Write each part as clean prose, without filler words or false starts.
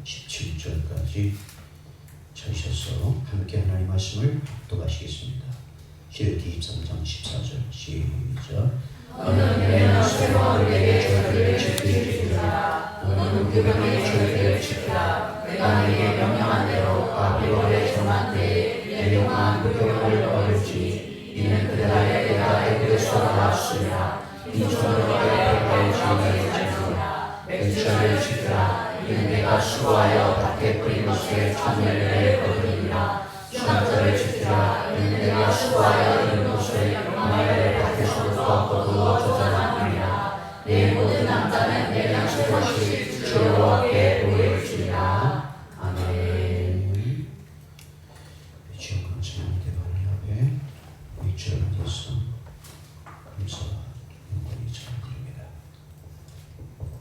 17절까지 찾으셔서 함께 하나님의 말씀을 독하시겠습니다. 시르기 23장 14절 시작. 너는 내 새로운 내게 절기를 지키리라. 너는 그병의 절기를 지키라. 내가 네게 명령한 대로 바빌론에 정한 때에 내 용한 그병을 어릴지 이는 그날에 내가 애굽에서 나왔으리라. 이 손으로 애굽의 지원을 지키라. 백절을 지키라. 이는 내가 수고하여 밭에 뿌린 것에 천매를 거두리라. 수납절을 지키라. 이는 내가 수고하여 이른 것에 용매를 밭에서부터 거두어 저장하리라. 내 모든 남자는 내 양식 것이 주로 여호와께 보일지니라. 아멘. 주여 감사합니다. 하나님 앞에 위치를 하셔서 감사 영광이 전해드립니다. 모든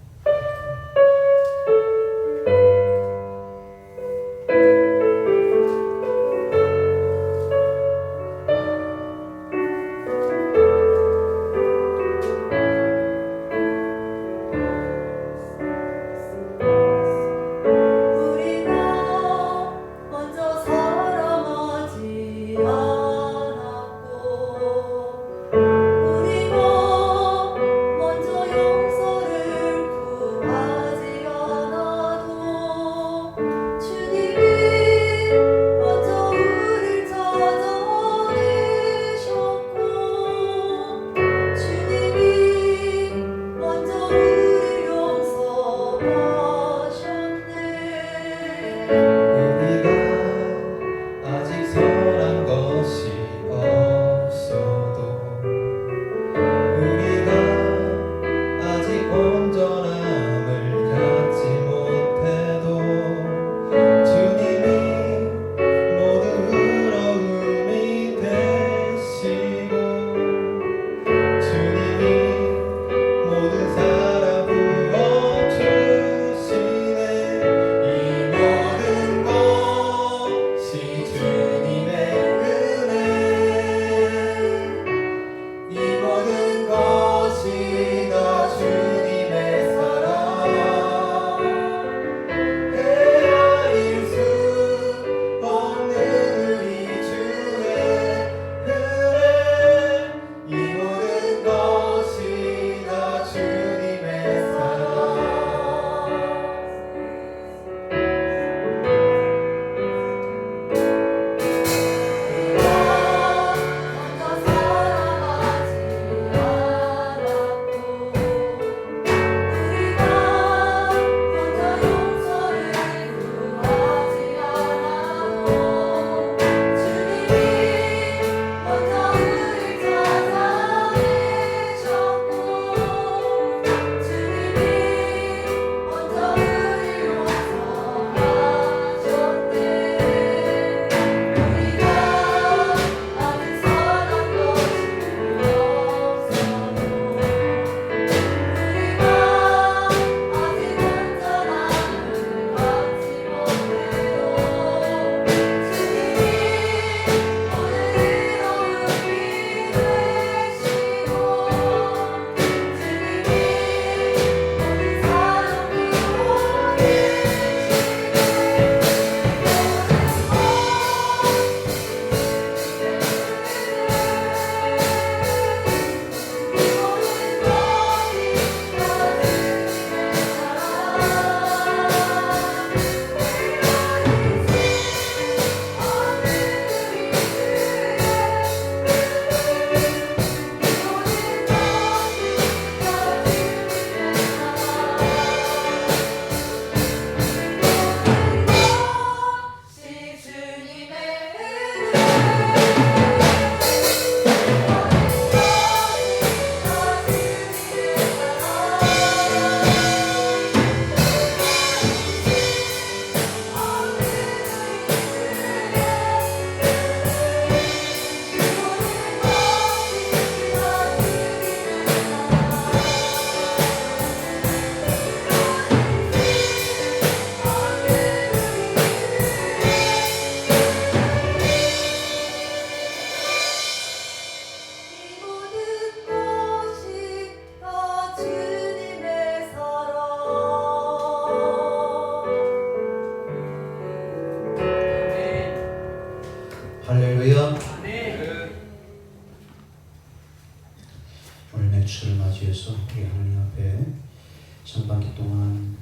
동안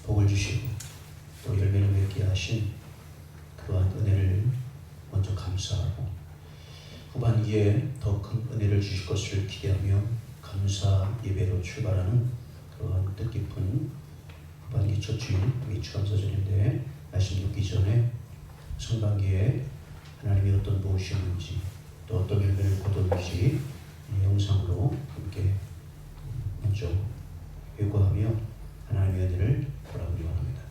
복을 주시고 또 열매를 맺게 하신 그러한 은혜를 먼저 감사하고 후반기에 더 큰 은혜를 주실 것을 기대하며 감사 예배로 출발하는 그러한 뜻깊은 후반기 첫 주일 추감사절인데 말씀 듣기 전에 상반기에 하나님이 어떤 무엇이었는지 또 어떤 열매를 거뒀는지 영상으로 함께 먼저 회고하며 하나님의 은혜를 바라보기 바랍니다.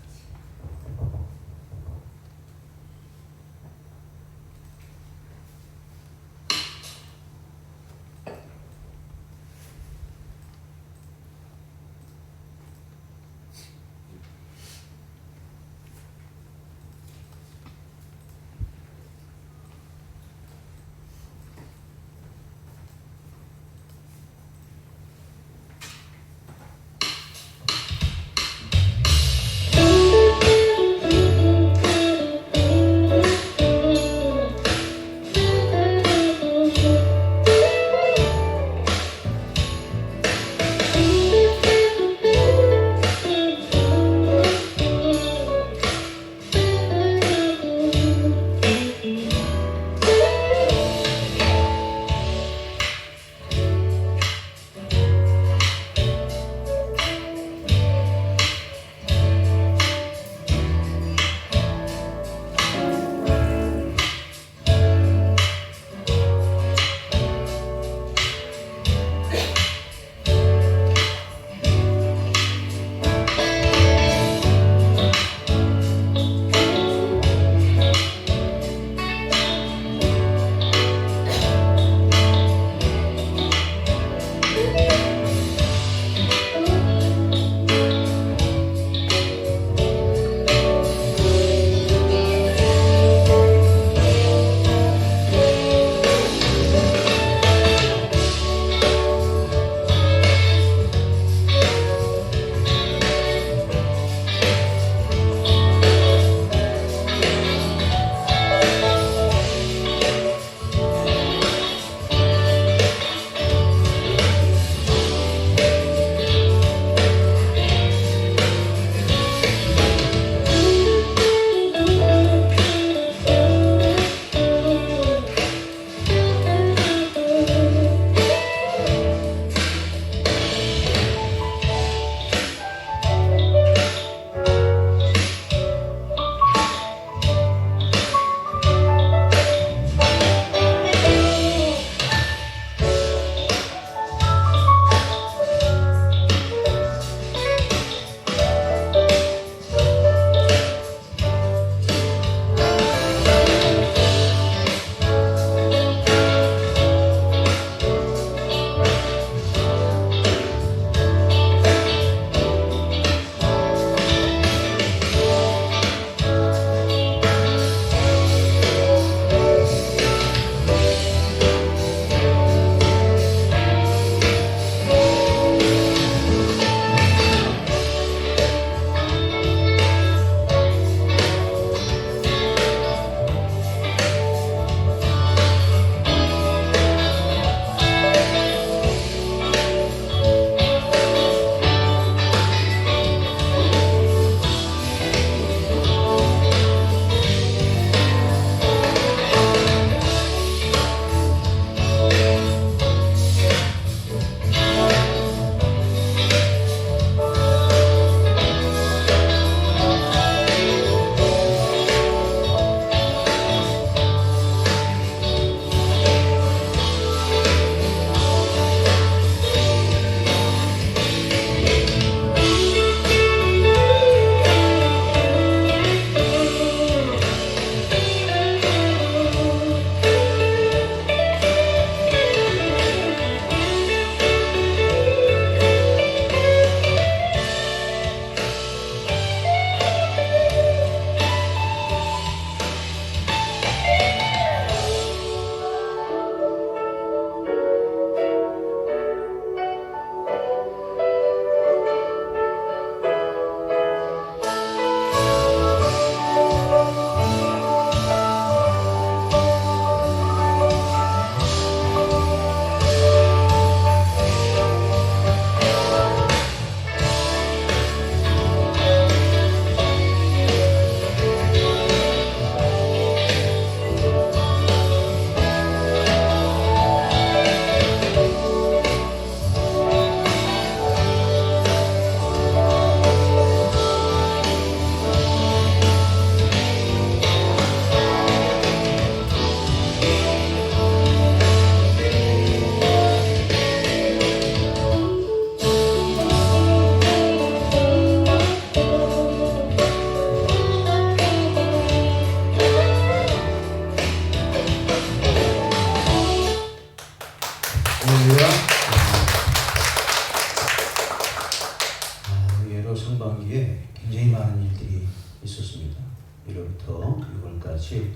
상반기에 굉장히 많은 일들이 있었습니다. 1월부터 6월까지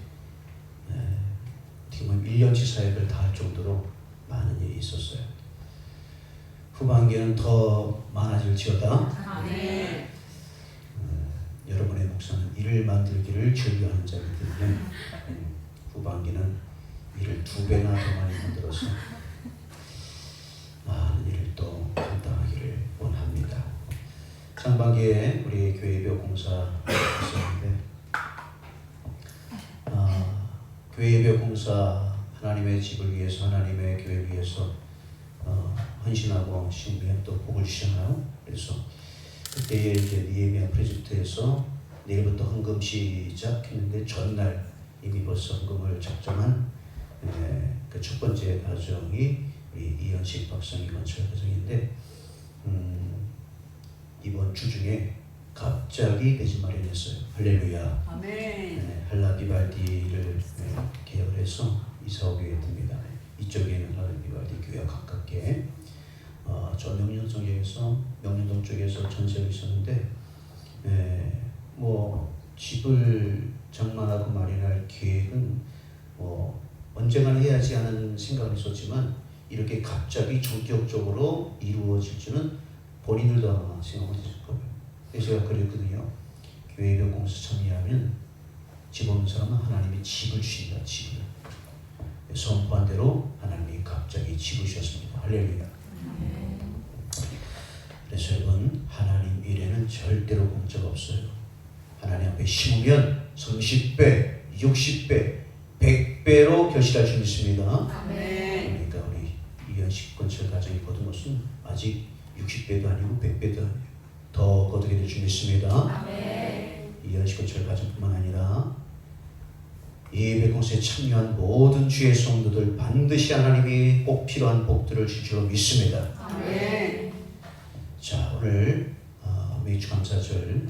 어떻게 보면 1년치 사역을 다 할 정도로 많은 일이 있었어요. 후반기에는 더 많아질지어다. 여러분의 목사는 일을 만들기를 즐겨하는 자이기 때문에 후반기는 일을 2배나 더 많이 만들어서 많은 일을 또 감당하기를 원합니다. 상반기에 우리 교회 예배 공사 있었는데 교회 예배 공사 하나님의 집을 위해서 하나님의 교회를 위해서 헌신하고 신비한 또 복을 주시잖아요. 그래서 그때에 이제 니에미야 프로젝트에서 내일부터 헌금 시작했는데 전날 이미 벌써 헌금을 작정한 그 첫 번째 가정이 우리 이현식 박사님 건설 가정인데 이번 주 중에 갑자기 내집 마련했어요. 할렐루야. 아멘. 할라비발디를 개혁을 해서 이사 오게 됩니다. 이쪽에는 할라비발디 교회와 가깝게 저 명륜동 쪽에서 전세를 있었는데 뭐 집을 장만하고 마련할 계획은 언젠가 해야지 하는 생각을 했었지만 이렇게 갑자기 전격적으로 이루어질 줄은 본인들도 아마 생각 못했을 거예요. 그래서 제가 그랬거든요. 교회 예배 공사 참여하면 집 없는 사람은 하나님이 집을 주신다. 집을. 선포한 대로 하나님이 갑자기 집을 주셨습니다. 할렐루야. 그래서 여러분 하나님 일에는 절대로 공짜가 없어요. 하나님 앞에 심으면 30배, 60배, 100배로 결실할 수 있습니다. 그러니까 우리 이현식 건설 가정이 거둔 것은 아직 60배도 아니고 100배도 아니에요. 더 거두게 될 줄 믿습니다. 이현식 건설 가정뿐만 아니라 이 예배 공사에 참여한 모든 주의 성도들 반드시 하나님이 꼭 필요한 복들을 줄 줄로 믿습니다. 자, 오늘 맥주 감사절,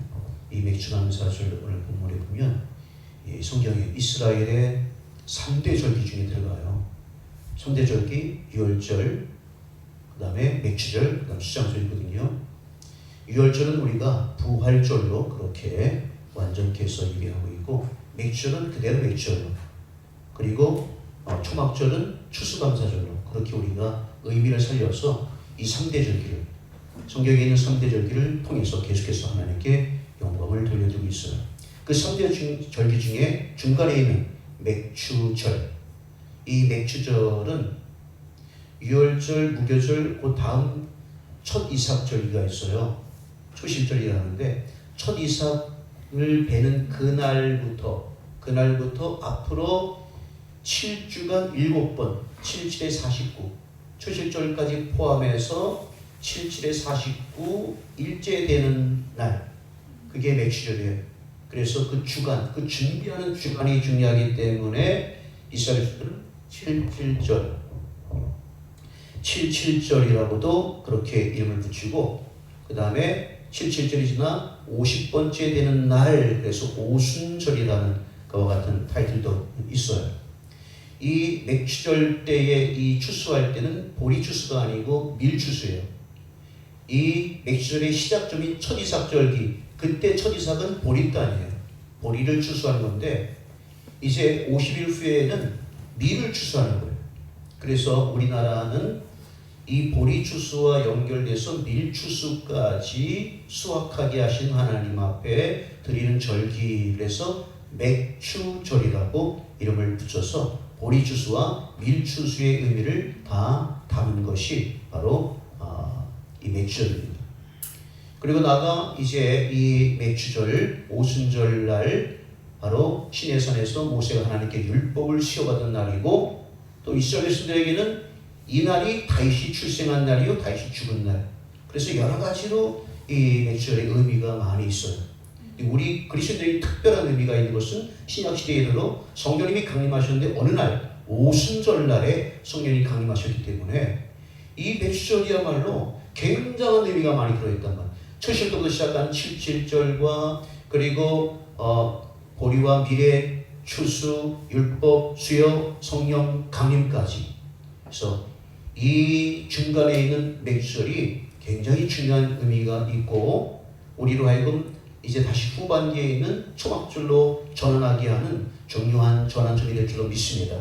이 맥주 감사절 오늘 본문에 보면 이 성경에 이스라엘의 3대 절기 중에 들어가요. 3대 절기, 유월절, 그 다음에 맥주절, 그 다음 수장절이거든요. 유월절은 우리가 부활절로 그렇게 완전케 해서 예배하고 있고, 맥주절은 그대로 맥주절로, 그리고 초막절은 추수감사절로 그렇게 우리가 의미를 살려서 이 3대 절기를, 성경에 있는 3대 절기를 통해서 계속해서 하나님께 영광을 돌려드리고 있어요. 그 3대 절기 중에 중간에 있는 맥주절, 이 맥주절은 유월절, 무교절, 그 다음 첫 이삭절기가 있어요. 초실절이라는데 첫 이삭을 베는 그날부터 앞으로 7주간 7번, 77에 49, 초실절까지 포함해서 77에 49 일째 되는 날, 그게 맥주절이에요. 그래서 그 주간, 그 준비하는 주간이 중요하기 때문에 이스라엘은 77절이라고도 그렇게 이름을 붙이고, 그 다음에 77절이 지나 50번째 되는 날, 그래서 오순절이라는 그와 같은 타이틀도 있어요. 이 맥주절 때에 이 추수할 때는 보리 추수가 아니고 밀 추수예요. 이 맥주절의 시작점이 첫 이삭절기, 그때 첫 이삭은 보리단이에요. 보리를 추수하는 건데 이제 50일 후에는 밀을 추수하는 거예요. 그래서 우리나라는 이 보리 추수와 연결돼서 밀 추수까지 수확하게 하신 하나님 앞에 드리는 절기, 그래서 맥추절이라고 이름을 붙여서 보리 추수와 밀 추수의 의미를 다 담은 것이 바로 이 맥주절입니다. 그리고 나가 이제 이 맥주절 오순절 날 바로 시내산에서 모세가 하나님께 율법을 시험받은 날이고, 또 이스라엘 백성들에게는 이 날이 다윗이 출생한 날이요, 다윗이 죽은 날. 그래서 여러 가지로 이 맥주절의 의미가 많이 있어요. 우리 그리스도인들이 특별한 의미가 있는 것은 신약시대에 이르러 성령님이 강림하셨는데 어느 날 오순절 날에 성령님이 강림하셨기 때문에 이 맥주절이야말로 굉장한 의미가 많이 들어있단 말이에요. 초실부터 시작한 77절과 그리고 보리와 밀의 추수, 율법, 수요, 성령 강림까지. 그래서 이 중간에 있는 맥주절이 굉장히 중요한 의미가 있고, 우리로 하여금 이제 다시 후반기에 있는 초막절로 전환하게 하는 중요한 전환절이 될 줄로 믿습니다.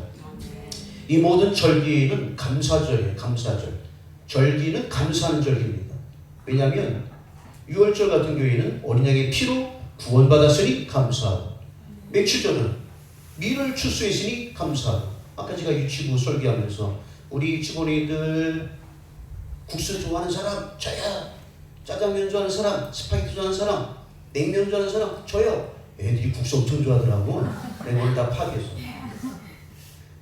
이 모든 절기는 감사절이에요. 감사절. 절기는 감사하는 절기입니다. 왜냐하면 6월절 같은 경우에는 어린 양의 피로 구원받았으니 감사하고, 맥주절은 밀을 추수했으니 감사하고. 아까 제가 유치부 설교하면서 우리 유치부니들 국수 좋아하는 사람 저야, 짜장면 좋아하는 사람, 스파게티 좋아하는 사람, 냉면 좋아하는 사람 저요. 애들이 국수 엄청 좋아하더라고. 내가 오늘 다 파악해서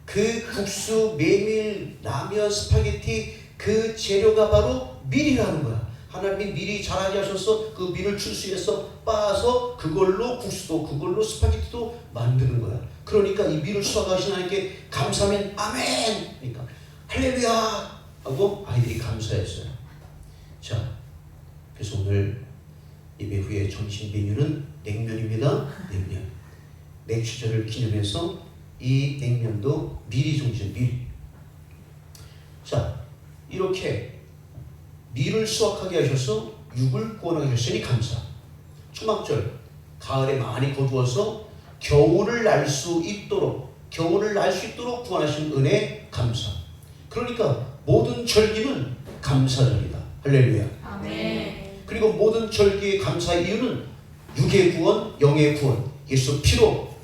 그 국수, 메밀, 라면, 스파게티 그 재료가 바로 밀이라는 거야. 하나님이 미리 자라게 하셔서 그 밀을 추수해서 빻아서 그걸로 국수도 그걸로 스파게티도 만드는 거야. 그러니까 이 밀을 수확하신 하나님께 감사하면 아멘! 그러니까 할렐루야! 하고 아이들이 감사했어요. 자, 그래서 오늘 예배 후에 점심 메뉴는 냉면입니다. 냉면. 맥주절을 기념해서 이 냉면도 밀이 종이죠. 밀. 자, 이렇게 밀을 수확하게 하셔서 육을 구원하게 하셨으니 감사. 초막절, 가을에 많이 거두어서 겨울을 날 수 있도록 구원하신 은혜 감사. 그러니까 모든 절기는 감사절이다. 할렐루야. 아멘. 그리고 모든 절기의 감사의 이유는 육의 구원, 영의 구원, 예수 피로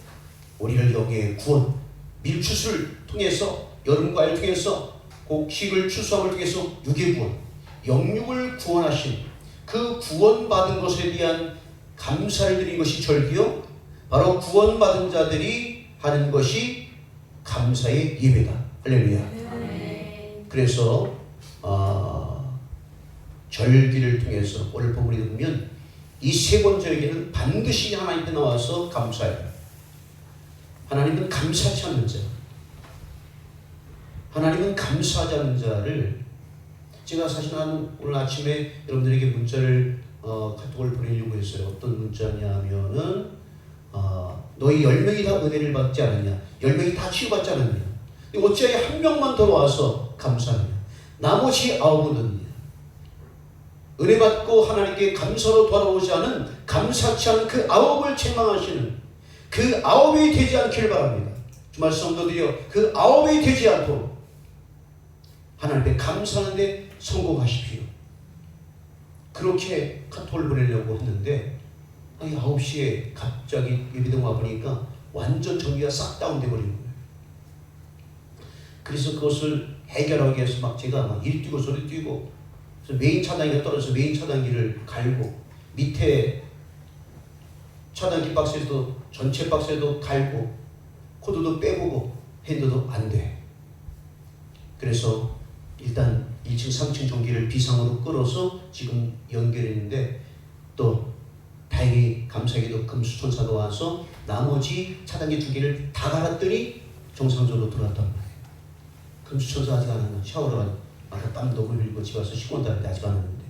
우리를 영의 구원, 밀추수를 통해서, 여름 과일을 통해서, 곡식을 추수함을 통해서 육의 구원, 영육을 구원하신 그 구원받은 것에 대한 감사를 드린 것이 절기요, 바로 구원받은 자들이 하는 것이 감사의 예배다. 할렐루야. 그래서 절기를 통해서 오늘 본문에 보면 이 세 번 절기는 반드시 하나님께 나와서 감사해요. 하나님은 감사하지 않는 자, 하나님은 감사하지 않는 자를, 제가 사실 오늘 아침에 여러분들에게 문자를 카톡을 보내려고 했어요. 어떤 문자냐면은 너희 10명이 다 은혜를 받지 않았냐, 10명이 다 치유받지 않았냐, 어찌하여 한 명만 더 와서 감사하냐, 나머지 9은 은혜 받고 하나님께 감사로 돌아오지 않은, 감사치 않은 그 9을 책망하시는, 그 9이 되지 않기를 바랍니다. 주말 성도들이여, 그 9이 되지 않도록 하나님께 감사하는데 성공하십시오. 그렇게 카톡을 보내려고 했는데 9시에 갑자기 예배당 와보니까 완전 전기가 싹 다운돼 버리는 거예요. 그래서 그것을 해결하기 위해서 막 제가 막 이리 뛰고 저리 뛰고, 그래서 메인 차단기가 떨어져서 메인 차단기를 갈고, 밑에 차단기 박스에도 전체 박스에도 갈고, 코드도 빼보고 핸드도 안 돼. 그래서 일단 1층 3층 전기를 비상으로 끌어서 지금 연결했는데, 또 다행히 감사하게도 금수천사가 와서 나머지 차단기 2개를 다 갈았더니 정상적으로 들어왔단 말이에요. 금수천사 아직 안 왔나? 샤워를 아까 땀 너무 흘리고 집에 와서 씻고 온다는데 아직 안 왔는데.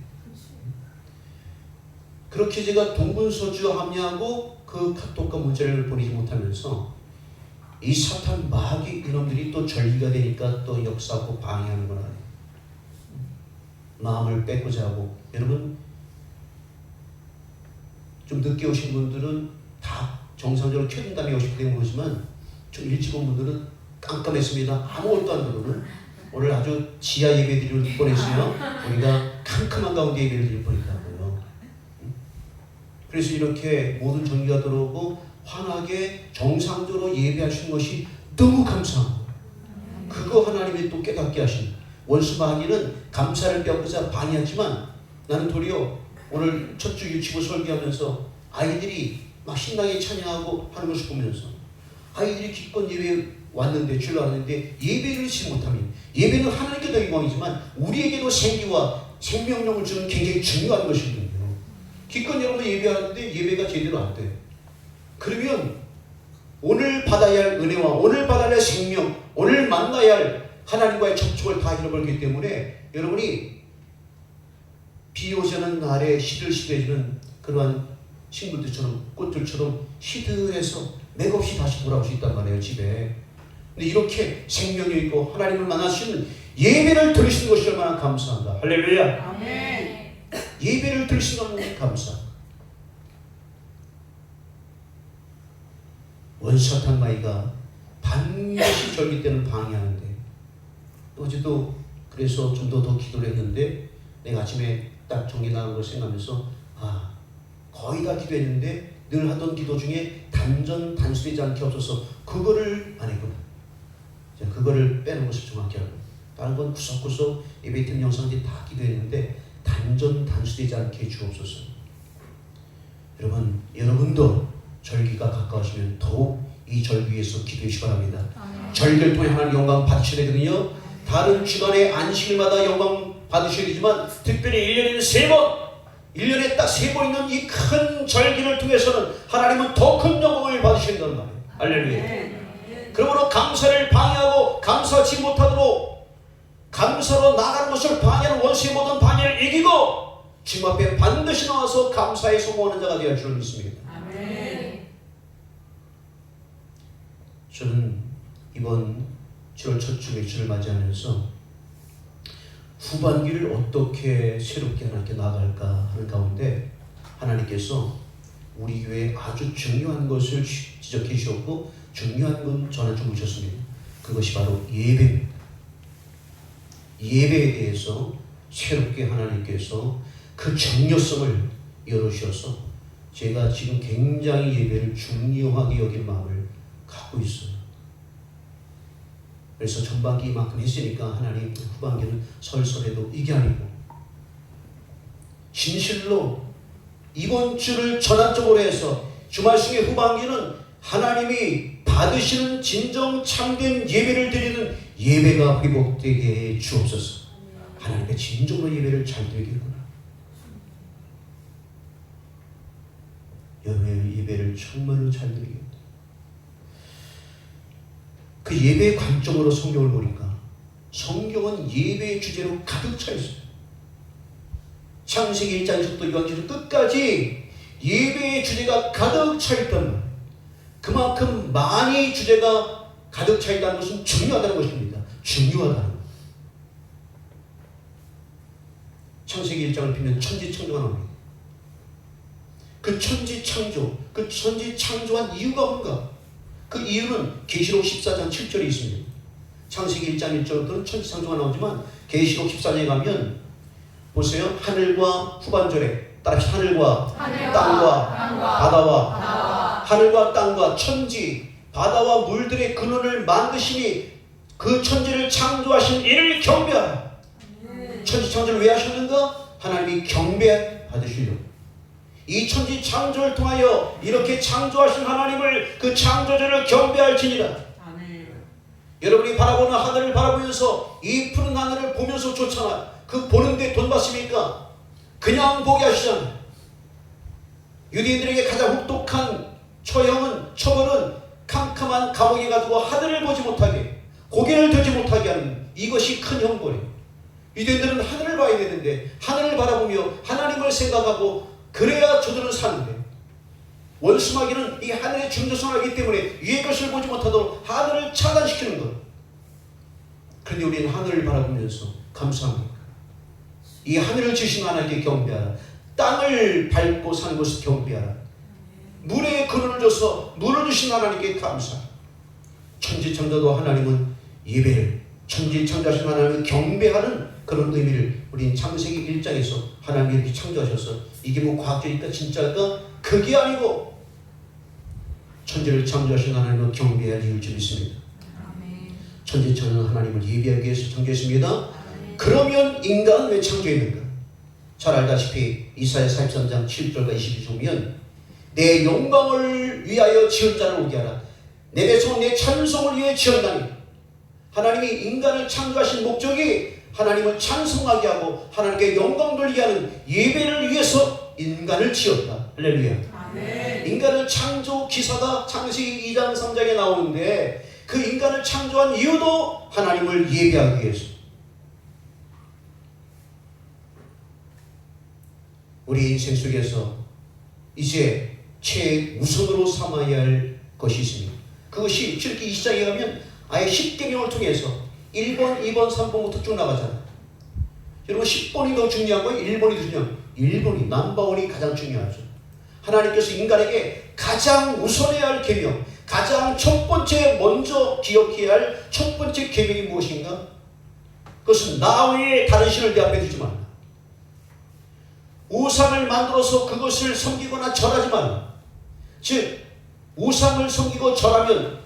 그렇게 제가 동분서주 합리하고 그 카톡과 문자를 보내지 못하면서 이 사탄 마귀 이놈들이 또 절기가 되니까 또 역사하고 방해하는 거나 마음을 뺏고자 하고. 여러분 좀 늦게 오신 분들은 다 정상적으로 켜진 다음에 오시게 된 거지만 좀 일찍 온 분들은 깜깜했습니다. 아무것도 안 들어오는, 오늘 아주 지하 예배 드릴 뻔했어요. 우리가 캄캄한 가운데 예배를 드릴 뻔했다고요. 그래서 이렇게 모든 전기가 들어오고 환하게 정상적으로 예배하시는 것이 너무 감사한 거예요. 그거 하나님이 또 깨닫게 하신. 원수 마귀는 감사를 빼앗고자 방해하지만 나는 도리어 오늘 첫 주 유치부 설교하면서 아이들이 막 신나게 찬양하고 하는 것을 보면서, 아이들이 기껏 예배 왔는데, 주일 왔는데 예배를 지지 못하면, 예배는 하나님께 더 영광이지만 우리에게도 생기와 생명력을 주는 굉장히 중요한 것이거든요. 기껏 여러분 예배하는데 예배가 제대로 안 돼. 그러면 오늘 받아야 할 은혜와 오늘 받아야 할 생명, 오늘 만나야 할 하나님과의 접촉을 다 잃어버리기 때문에 여러분이 비 오지 않은 날에 시들시들해지는 그러한 식물들처럼, 꽃들처럼 시들해서 맥없이 다시 돌아올 수 있단 말이에요, 집에. 근데 이렇게 생명이 있고 하나님을 만나시는 예배를 들으시는 것이 얼마나 감사한가. 할렐루야. 아멘. 예배를 들으시는 것이 감사. 원수사탄 마귀가 반드시 절기 때는 방해하는데, 어제도 그래서 좀 더 기도를 했는데 내가 아침에 딱 정리 나간 걸 생각하면서 거의 다 기도했는데 늘 하던 기도 중에 단전 단수되지 않게 없어서 그거를 안 했구나. 그거를 빼는 것을 정확히 하고, 다른 건 구석구석 예배팀 영상들이 다 기도했는데 단전 단수되지 않게 주옵소서. 여러분도 절기가 가까우시면 더욱 이 절기에서 기도해 주시기 바랍니다. 절기를 통해 하나님 영광 받으셔야 되거든요. 다른 주간의 안식일마다 영광 받으셔야 되지만 특별히 1년에는 3번, 1년에 딱 3번 있는 이 큰 절기를 통해서는 하나님은 더 큰 영광을 받으셔야 된단 말이에요. 할렐루야. 그러므로 감사를 방해하고 감사하지 못하도록 감사로 나가는 것을 방해하는 원수의 모든 방해를 이기고 주님 앞에 반드시 나와서 감사에 성공하는 자가 되어 주를 믿습니다. 아멘. 저는 이번 7월 첫 주 며칠을 맞이하면서 후반기를 어떻게 새롭게 하나님께 나아갈까 하는 가운데 하나님께서 우리 교회에 아주 중요한 것을 지적해 주셨고 중요한 건 전해 주셨습니다. 그것이 바로 예배입니다. 예배에 대해서 새롭게 하나님께서 그 중요성을 열어주셔서 제가 지금 굉장히 예배를 중요하게 여길 마음을 갖고 있어요. 그래서 전반기 이만큼 했으니까 하나님 후반기는 설설해도 이게 아니고 진실로 이번 주를 전환적으로 해서 주말승의 후반기는 하나님이 받으시는 진정 참된 예배를 드리는 예배가 회복되게 주옵소서. 하나님의 진정으로 예배를 잘 드리겠구나. 예배를 정말로 잘 드리겠다. 그 예배의 관점으로 성경을 보니까 성경은 예배의 주제로 가득 차 있어요. 창세기 1장에서부터 요한계시록 끝까지 예배의 주제가 가득 차 있단 말이에요. 그만큼 많이 주제가 가득 차 있다는 것은 중요하다는 것입니다. 중요하다는 것. 창세기 1장을 피면 천지창조가 나옵니다. 그 천지창조, 그 천지창조한 이유가 뭔가? 그 이유는 계시록 14장 7절에 있습니다. 창세기 1장 1절부터는 천지창조가 나오지만 계시록 14장에 가면 보세요. 하늘과 후반절에 따라서 하늘과 땅과 바다와 하늘과 땅과 천지 바다와 물들의 근원을 만드시니 그 천지를 창조하신 이를 경배하라. 천지창조를 왜 하셨는가? 하나님이 경배 받으시려고. 이 천지 창조를 통하여 이렇게 창조하신 하나님을 그 창조주를 경배할지니라. 아멘. 여러분이 바라보는 하늘을 바라보면서 이 푸른 하늘을 보면서 좋잖아. 그 보는데 돈 받습니까? 그냥 보게 하시잖아요. 유대인들에게 가장 혹독한 처벌은 캄캄한 감옥에 가두고 하늘을 보지 못하게, 고개를 들지 못하게 하는 이것이 큰 형벌이에요. 유대인들은 하늘을 봐야 되는데 하늘을 바라보며 하나님을 생각하고 그래야 저들은 사는데, 원수마귀는 이 하늘의 중조성을 하기 때문에 위의 것을 보지 못하도록 하늘을 차단시키는 것. 그런데 우리는 하늘을 바라보면서 감사합니다. 이 하늘을 지으신 하나님께 경배하라. 땅을 밟고 사는 것을 경배하라. 물에 근원을 줘서 물을 주신 하나님께 감사. 천지창조도 하나님은 예배를, 천지창조하신 하나님을 경배하는 그런 의미를 우린 창세기 1장에서 하나님이 이렇게 창조하셔서 이게 뭐 과학적이니까 진짜일까? 그게 아니고 천지를 창조하신 하나님을 경배할 이유를 믿습니다. 천지창조는 하나님을 예배하기 위해서 창조했습니다. 그러면 인간은 왜 창조했는가? 잘 알다시피 이사야 43장 7절과 22절 보면 내 영광을 위하여 지은 자를 오게 하라. 내 백성은 내 찬송을 위해 지었나니. 하나님이 인간을 창조하신 목적이 하나님을 찬송하게 하고 하나님께 영광 돌리게 하는 예배를 위해서 인간을 지었다. 할렐루야. 아멘. 인간을 창조 기사가 창세기 2장 3장에 나오는데 그 인간을 창조한 이유도 하나님을 예배하기 위해서. 우리 인생 속에서 이제 최우선으로 삼아야 할 것이 있습니다. 그것이 출애굽기 20장에 가면 아예 10계명을 통해서 1번, 2번, 3번부터 쭉 나가잖아요. 여러분 10번이 더 중요한 거예요? 1번이 더 중요한 거예요? 1번이 넘버원이 가장 중요하죠. 하나님께서 인간에게 가장 우선해야 할 계명, 가장 첫 번째 먼저 기억해야 할 첫 번째 계명이 무엇인가? 그것은 나 외에 다른 신을 내 앞에 두지 말라. 우상을 만들어서 그것을 섬기거나 절하지 말라. 즉 우상을 섬기고 절하면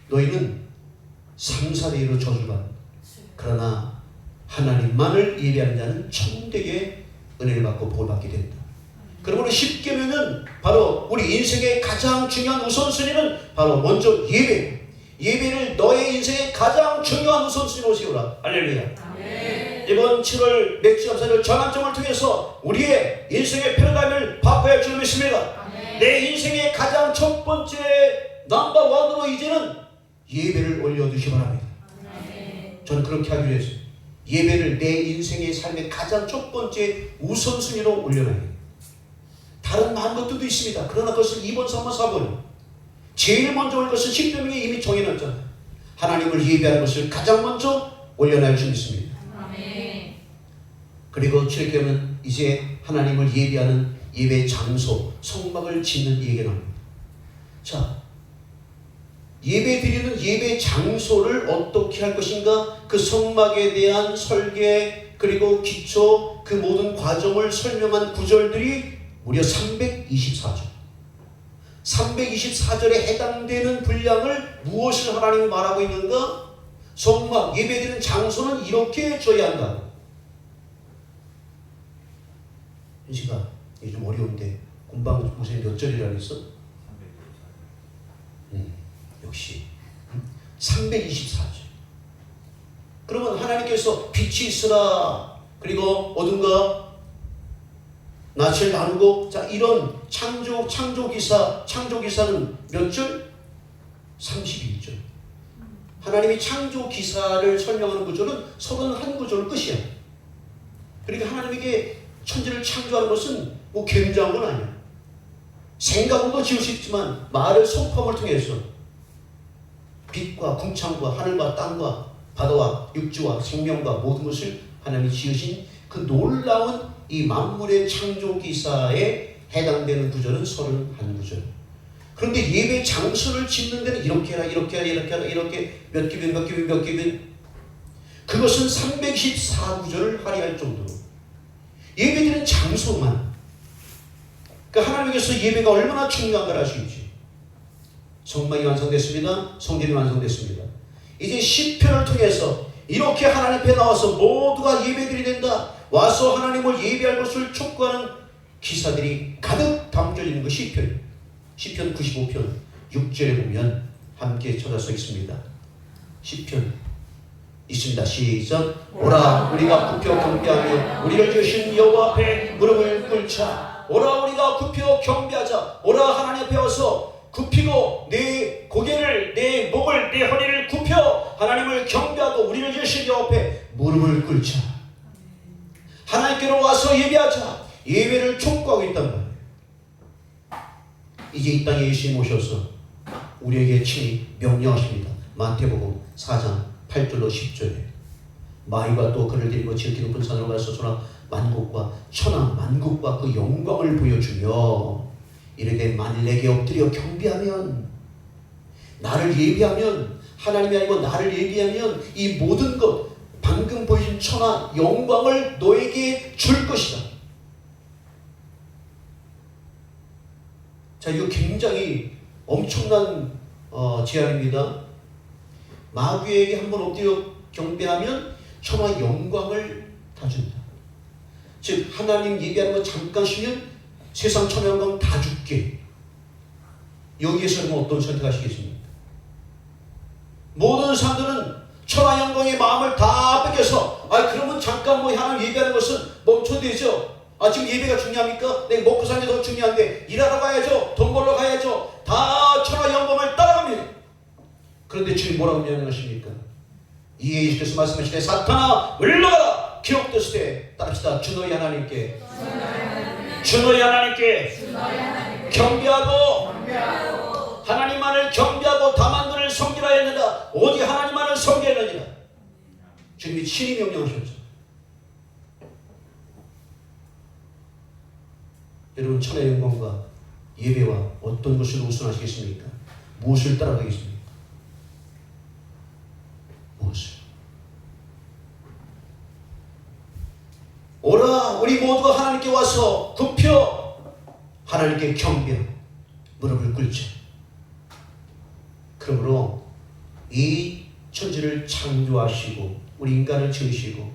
너희는 3~4대로 저주를 받는다. 그러나 하나님만을 예배하는 자는 천대의 은혜를 받고 복을 받게 된다. 그러므로 10계명은 바로 우리 인생의 가장 중요한 우선순위는 바로 먼저 예배를 너의 인생의 가장 중요한 우선순위로 세우라. 할렐루야. 아멘. 이번 7월 맥주 감사절 전환점을 통해서 우리의 인생의 패러다임을 바꿔야 할 줄 믿습니다. 아멘. 내 인생의 가장 첫 번째 넘버원으로 이제는 예배를 올려두시기 바랍니다. 아멘. 저는 그렇게 하기로 했어요. 예배를 내 인생의 삶의 가장 첫 번째 우선순위로 올려놔야 해요. 다른 많은 것들도 있습니다. 그러나 그것을 2번, 3번, 4번 제일 먼저 올 것은 10계명에 이미 정해놨잖아요. 하나님을 예배하는 것을 가장 먼저 올려놔야 줄 믿습니다. 아멘. 그리고 7계명은 이제 하나님을 예배하는 예배 장소, 성막을 짓는 얘기가 나옵니다. 자, 예배 드리는 예배 장소를 어떻게 할 것인가? 그 성막에 대한 설계 그리고 기초 그 모든 과정을 설명한 구절들이 무려 324절. 324절에 해당되는 분량을 무엇을 하나님이 말하고 있는가? 성막, 예배드리는 장소는 이렇게 줘야 한다. 현식아, 이게 좀 어려운데 금방 목사님 몇 절이라 그랬어? 역시 324절. 그러면 하나님께서 빛이 있으라 그리고 어둠과 낯을 나누고, 자, 이런 창조기사는 몇 절? 31절. 하나님이 창조기사를 설명하는 구절은 31구절 끝이야. 그러니까 하나님에게 천지를 창조하는 것은 뭐 굉장한 건 아니야. 생각으로도 지을 수 있지만 말을 선포함을 통해서 빛과 궁창과 하늘과 땅과 바다와 육지와 생명과 모든 것을 하나님이 지으신 그 놀라운 이 만물의 창조 기사에 해당되는 구절은 31구절. 그런데 예배 장소를 짓는 데는 이렇게 해라, 이렇게 해라, 이렇게 해라, 이렇게 몇 기빈, 몇 기빈, 몇 기빈. 그것은 314구절을 할애할 정도로 예배드리는 장소만. 그러니까 하나님께서 예배가 얼마나 중요한가를 알 수 있지. 성막이 완성됐습니다. 성전이 완성됐습니다. 이제 시편을 통해서 이렇게 하나님 앞에 나와서 모두가 예배드려야 된다. 와서 하나님을 예배할 것을 촉구하는 기사들이 가득 담겨 있는 것이 시편. 시편 95편 6절에 보면 함께 찾아서 있습니다. 시편 있습니다. 시작. 오라 우리가 굽혀 경배하며 우리를 지으신 여호와 앞에 무릎을 꿇자. 오라 우리가 굽혀 경배하자. 오라 하나님 앞에 와서 굽히고 내 고개를, 내 목을, 내 허리를 굽혀 하나님을 경배하고 우리를 지으신 여호와 앞에 무릎을 꿇자. 하나님께로 와서 예배하자. 예배를 촉구하고 있단 말이에요. 이제 이 땅에 예수님 오셔서 우리에게 친히 명령하십니다. 마태복음 4장 8절로 10절에 마귀가 또 그를 데리고 지극히 높은 산으로 가서 천하 만국과 그 영광을 보여주며 이르되 만일 내게 엎드려 경배하면, 나를 예배하면, 하나님이 아니고 나를 예배하면 이 모든 것, 방금 보여준 천하 영광을 너에게 줄 것이다. 자, 이거 굉장히 엄청난 제안입니다. 마귀에게 한번 엎드려 경배하면 천하 영광을 다 준다. 즉 하나님 예배하는 거 잠깐 쉬면 세상 천하 영광 다 줄게. 여기에서 그러면 어떤 선택하시겠습니까? 모든 사람들은 천하 영광의 마음을 다 뺏겨서, 그러면 잠깐 뭐 하나님 예배하는 것은 멈춰도 되죠. 지금 예배가 중요합니까? 내가 먹고 사는 게 더 중요한데 일하러 가야죠. 돈 벌러 가야죠. 다 천하 영광을 따라갑니다. 그런데 주님 뭐라고 명령하십니까? 이에 예수께서 말씀하시되 사탄아 물러가라. 기록됐을 때 따릅시다. 주 너희 하나님께 경배하고 하나님만을 경배하고 다만 그를 섬기라 했느니라. 오직 하나님만을 섬기느니라. 주님이 친히 명령하셨죠. 여러분 천하 영광과 예배와 어떤 것을 우선하시겠습니까? 무엇을 따라가겠습니까? 무엇을? 오라, 우리 모두가 하나님께 와서 굽혀 하나님께 경배하고 무릎을 꿇자. 그러므로 이 천지를 창조하시고 우리 인간을 지으시고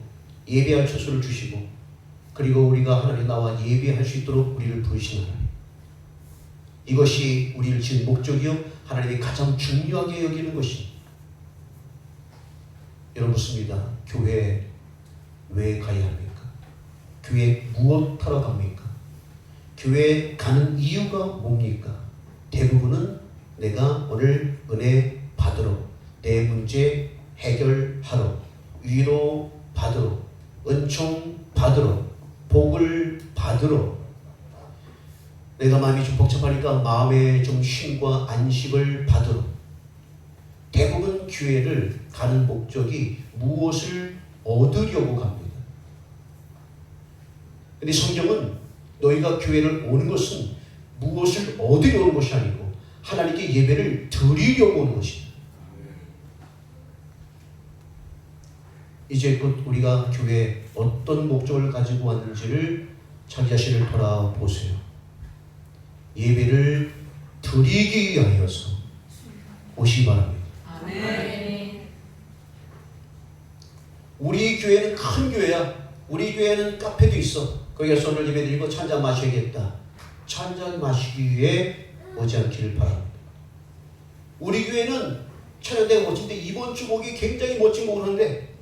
예배할 처소를 주시고 그리고 우리가 하나님 나와 예배할 수 있도록 우리를 부르시는 하나님, 이것이 우리를 지은 목적이요 하나님이 가장 중요하게 여기는 것이. 여러분 묻습니다. 교회 왜 가야 합니까? 교회 무엇 하러 갑니까? 교회 가는 이유가 뭡니까? 대부분은 내가 오늘 은혜 받으러, 내 문제 해결하러, 위로 받으러, 은총 받으러, 복을 받으러, 내가 마음이 좀 복잡하니까 마음의 좀 쉼과 안식을 받으러. 대부분 교회를 가는 목적이 무엇을 얻으려고 갑니다. 근데 성경은 너희가 교회를 오는 것은 무엇을 얻으려 오는 것이 아니고 하나님께 예배를 드리려고 오는 것입니다. 이제 곧 우리가 교회에 어떤 목적을 가지고 왔는지를 자기 자신을 돌아보세요. 예배를 드리기 위하여서 오시기 바랍니다. 아멘. 우리 교회는 큰 교회야. 우리 교회는 카페도 있어. 거기에서 오늘 예배 드리고 찬잔 마셔야겠다. 찬잔 마시기 위해 오지 않기를 바랍니다. 우리 교회는 찬양대가 멋진데 이번 주 곡이 굉장히 멋진 곡을 하는데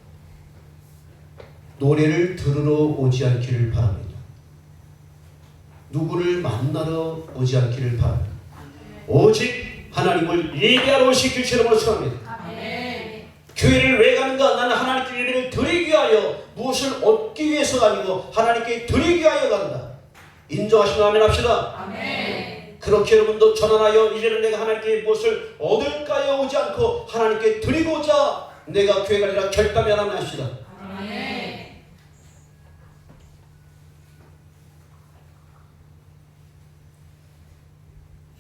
노래를 들으러 오지 않기를 바랍니다. 누구를 만나러 오지 않기를 바랍니다. 오직 하나님을 예배하러 오실 길처럼 축원합니다. 교회를 왜 가는가? 나는 하나님께 예배를 드리기 위하여, 무엇을 얻기 위해서가 아니고 하나님께 드리기 위하여 간다. 인정하시면 아멘 합시다. 아멘. 그렇게 여러분도 전환하여 이제는 내가 하나님께 무엇을 얻을까요 오지 않고 하나님께 드리고자 내가 교회가 아니라 결단을 하면 합시다. 아멘.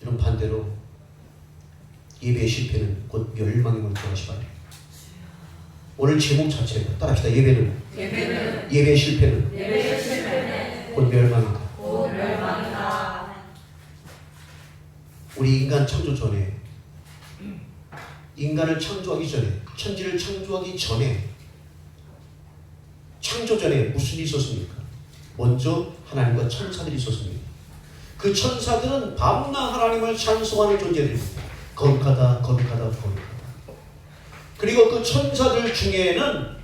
이런 반대로 예배의 실패는 곧 멸망임을 기억하시 바랍니다. 오늘 제목 자체가 따라합시다. 예배의 실패는 곧 멸망이다. 우리 인간 창조 전에, 인간을 창조하기 전에, 천지를 창조하기 전에, 창조 전에 무슨 일이 있었습니까? 먼저 하나님과 천사들이 있었습니다. 그 천사들은 밤낮 하나님을 찬송하는 존재들입니다. 거룩하다, 거룩하다, 거룩하다. 그리고 그 천사들 중에는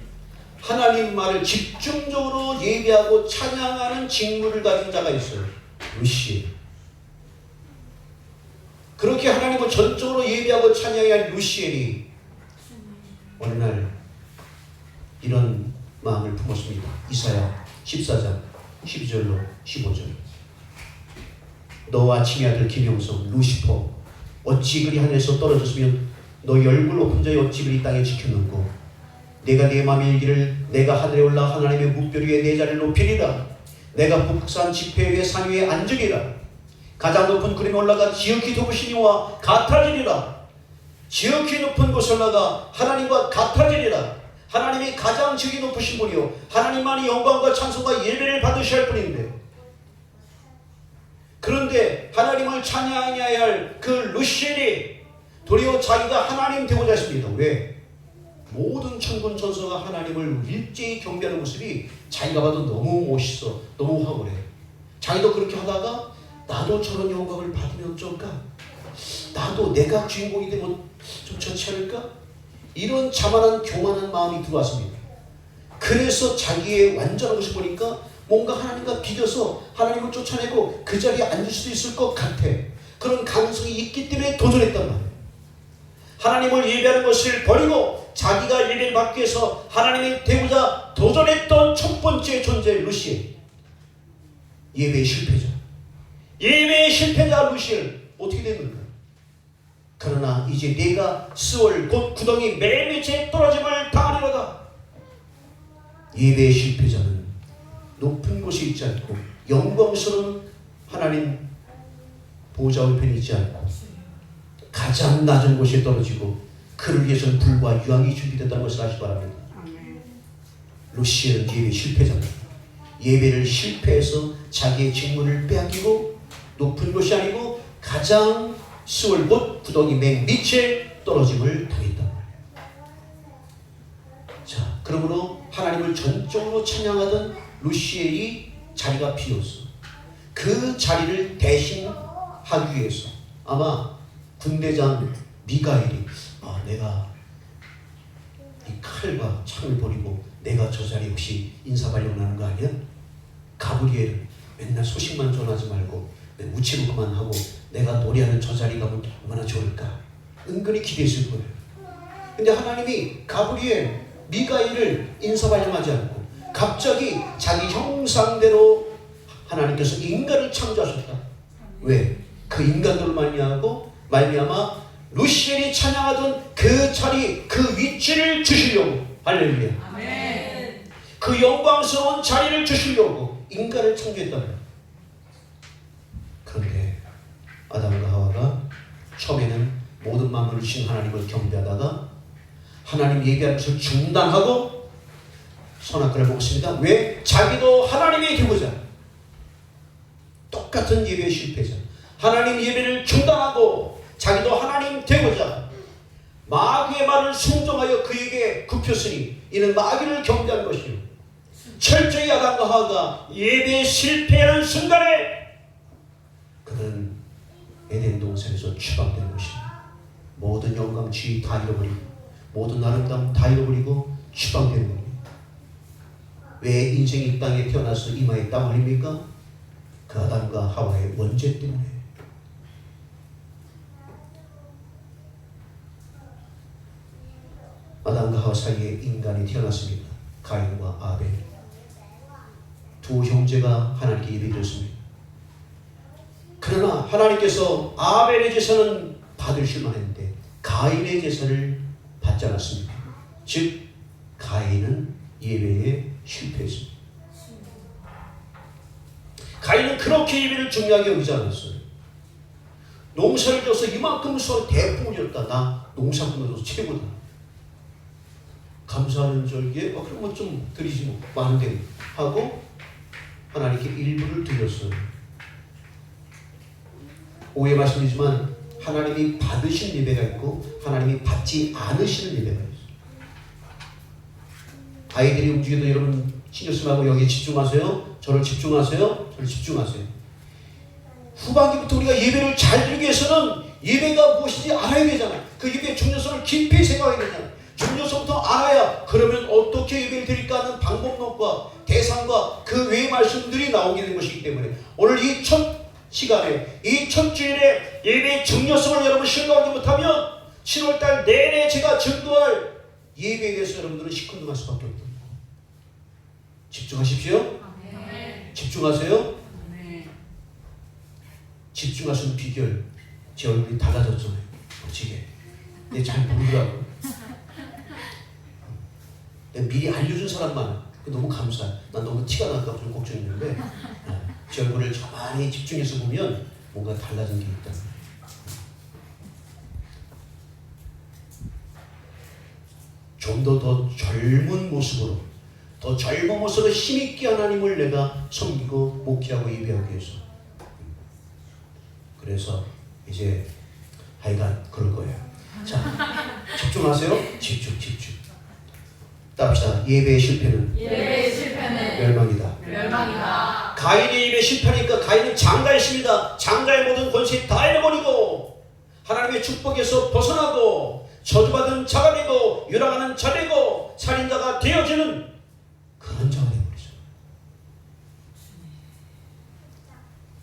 하나님 말을 집중적으로 예배하고 찬양하는 직무를 가진 자가 있어요. 루시엘. 그렇게 하나님을 전적으로 예배하고 찬양해야 할 루시엘이 어느 날 이런 마음을 품었습니다. 이사야 14장 12절로 15절. 너와 아침의 아들 김영성 루시퍼, 어찌 그리 하늘에서 떨어졌으면 너희 얼굴 높은 자의 어찌 그리 땅에 지켰는고, 내가 내 마음에 일기를 내가 하늘에 올라 하나님의 묵별 위에 내 자리를 높이리라. 내가 북산 지폐 위에 산 위에 앉으리라. 가장 높은 구름에 올라가 지극히 높으신 이와 같아지리라. 지극히 높은 곳에 올라가 하나님과 같아지리라. 하나님이 가장 지극히 높으신 분이요 하나님만이 영광과 찬송과 예배를 받으셔야 할 분인데, 그런데 하나님을 찬양해야 할 그 루시엘이 도리어 자기가 하나님 되고자 했습니다. 왜? 모든 천군 천사가 하나님을 일제히 경배하는 모습이 자기가 봐도 너무 멋있어, 너무 화려해. 자기도 그렇게 하다가 나도 저런 영광을 받으면 어쩔까? 나도 내가 주인공이 되면 좀 좋지 않을까? 이런 자만한 교만한 마음이 들어왔습니다. 그래서 자기의 완전한 것을 보니까 뭔가 하나님과 비교서 하나님을 쫓아내고 그 자리에 앉을 수도 있을 것 같아. 그런 가능성이 있기 때문에 도전했단 말이에요. 하나님을 예배하는 것을 버리고 자기가 예배를 받기 위해서 하나님이 되고자 도전했던 첫 번째 존재 루시엘. 예배의 실패자. 예배의 실패자 루시엘. 어떻게 된 건가? 그러나 이제 내가 스월 곧 구덩이 맨 밑에 떨어짐을 당하리로다. 예배의 실패자는 높은 곳에 있지 않고 영광스러운 하나님 보좌 우편에 있지 않고 가장 낮은 곳에 떨어지고 그를 위해서는 불과 유황이 준비된다는 것을 아시기 바랍니다. 루시엘은 예배 실패자입니다. 예배를 실패해서 자기의 직분을 빼앗기고 높은 곳이 아니고 가장 수월 곧 구덩이 맨 밑에 떨어짐을 당했단 말이에요. 자, 그러므로 하나님을 전적으로 찬양하던 루시엘이 자리가 비었어. 그 자리를 대신하기 위해서 아마 군대장 미가엘이 내가 이 칼과 창을 버리고 내가 저 자리에 혹시 인사발령 나는 거 아니야? 가브리엘은 맨날 소식만 전하지 말고 우체국 그만하고 내가 노래하는 저 자리 가면 얼마나 좋을까? 은근히 기대했을 거예요. 근데 하나님이 가브리엘, 미가엘을 인사발령하지 않고 갑자기 자기 형상대로 하나님께서 인간을 창조하셨다. 왜? 그 인간들을 말미암아 루시엘이 찬양하던 그 자리, 그 위치를 주시려고, 할렐루야. 아멘. 그 영광스러운 자리를 주시려고 인간을 창조했다면, 그런데 아담과 하와가 처음에는 모든 만물을 주신 하나님을 경배하다가 하나님 예배하는 것을 중단하고 선악과를 먹었습니다. 왜? 자기도 하나님이 되고자. 똑같은 예배의 실패자. 하나님 예배를 중단하고 자기도 하나님 되고자 마귀의 말을 순종하여 그에게 굽혔으니 이는 마귀를 경배한 것이요. 철저히 아담과 하와가 예배에 실패하는 순간에 그는 에덴 동산에서 추방된 것입니다. 모든 영광 지위 다 잃어버리고 모든 아름다움 다 잃어버리고 추방되는 겁니다. 왜 인생이 이 땅에 태어나서 이마에 땀 흘립니까? 그 아담과 하와의 원죄 때문에. 아담과 하와 사이에 인간이 태어났습니다. 가인과 아벨. 두 형제가 하나님께 예배드렸습니다. 그러나 하나님께서 아벨의 제사는 받으실 만했는데 가인의 제사를 받지 않았습니다. 즉 가인은 예배에 실패했습니다. 가인은 그렇게 예배를 중요하게 여기지 않았어요. 농사를 져서 이만큼 서로 대풍이었다. 나 농사꾼으로서 최고다. 감사하는 절기에 그런 것 좀 드리지 뭐 많은데 하고 하나님께 일부를 드렸어요. 오해 말씀이지만 하나님이 받으신 예배가 있고 하나님이 받지 않으시는 예배가 있어요. 아이들이 움직여도 여러분 신경 쓰지 말고 여기에 집중하세요. 저를 집중하세요. 저를 집중하세요. 후반기부터 우리가 예배를 잘 드리기 위해서는 예배가 무엇인지 알아야 되잖아요. 그 예배의 중요성을 깊이 생각해야 되잖아요. 중요성부터 알아야 그러면 어떻게 예배를 드릴까 하는 방법론과 대상과 그 외의 말씀들이 나오게 된 것이기 때문에 오늘 이 첫 시간에 이 첫 주일에 예배의 중요성을 여러분 실감하지 못하면 7월달 내내 제가 증거할 예배에 대해서 여러분들은 시큰둥할 수밖에 없다. 집중하십시오. 아멘. 집중하세요. 아멘. 집중하시는 비결. 제 얼굴이 달라졌잖아요. 멋지게. 근데 잘 모르더라고요. 미리 알려준 사람만 너무 감사해. 난 너무 티가 날까 좀 걱정했는데 제 얼굴을 가만히 집중해서 보면 뭔가 달라진 게 있다. 좀 더 젊은 모습으로 더 젊은 모습으로 힘있게 하나님을 내가 섬기고 목회하고 예배하기 위해서. 그래서 이제 하여간 그럴 거예요. 자, 집중하세요. 집중. 따라합시다. 예배의 실패는 멸망이다. 가인의 예배 실패하니까 가인은 장가했습니다. 장가의 모든 권세 다 잃어버리고 하나님의 축복에서 벗어나고 저주받은 자가 되고 유랑하는 자 되고 살인자가 되어지는 그런 자가 되어버리죠.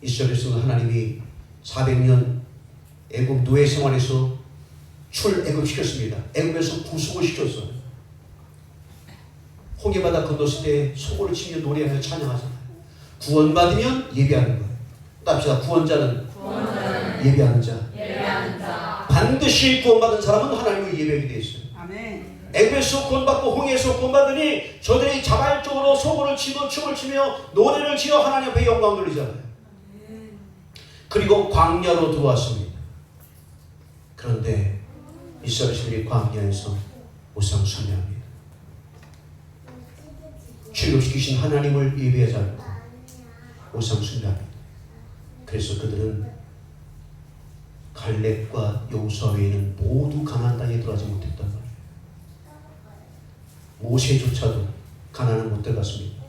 이스라엘에서는 하나님이 400년 애굽 노예 생활에서 출애굽시켰습니다. 애굽에서 구속을 시켰어요. 홍해바다 건넜을 때 소고를 치며 노래하며 찬양하잖아요. 구원받으면 예배하는 거예요. 답시다. 구원자는 예배하는 자. 반드시 구원받은 사람은 하나님을 예배하게 되어 있어요. 아멘. 애굽에서 구원받고 홍해에서 구원받으니 저들이 자발적으로 소고를 치고 춤을 추며 노래를 지어 하나님 앞에 영광 돌리잖아요. 그리고 광야로 들어왔습니다. 그런데 이스라엘 신들이 광야에서 우상 숭배합니다. 출애굽시키신 하나님을 예배하지 않고 우상 숭배합니다. 그래서 그들은 갈렙과 여호수아 외에는 모두 가나안 땅에 들어가지 못했단 말이에요. 모세조차도 가나안은 못 들어갔습니다.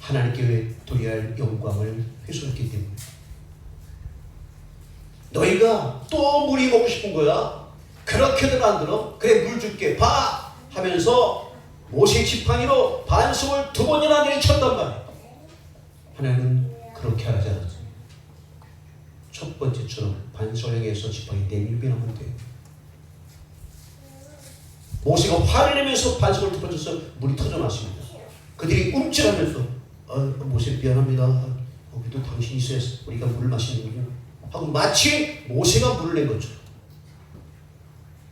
하나님께 드려야 할 영광을 훼손했기 때문에. 너희가 또 물이 먹고 싶은 거야? 그렇게들 안 들어? 그래, 물 줄게, 봐! 하면서 모세 지팡이로 반석을 2번이나 내리쳤단 말이야. 하나님은 그렇게 하지 않았어요. 첫 번째처럼 반석을 향해서 지팡이 내밀기만 하면 돼요. 모세가 화를 내면서 반석을 덮어줘서 물이 터져났습니다. 그들이 움찔하면서 모세 미안합니다. 우리도 당신이 있어야 우리가 물을 마시는군요 하고 마치 모세가 물을 낸 것처럼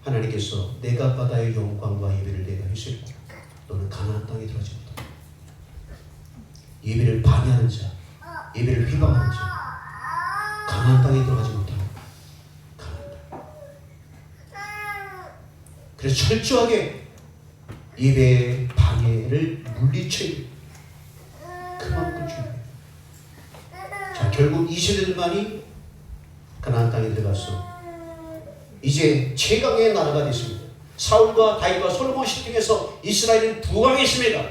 하나님께서 내가 바다의 영광과 예배를 내가 휘슬고 너는 가나안 땅에 들어가지 못한다. 예배를 방해하는 자, 예배를 휘방하는 자, 가나안 땅에 들어가지 못한다. 그래서 철저하게 예배의 방해를 물리쳐야 돼요. 그만큼 중요해요. 자, 결국 이 세대들만이 가나안 땅에 들어가서 이제 최강의 나라가 됐습니다. 사울과 다윗과 솔로몬 시대에서 이스라엘은 부강했습니다.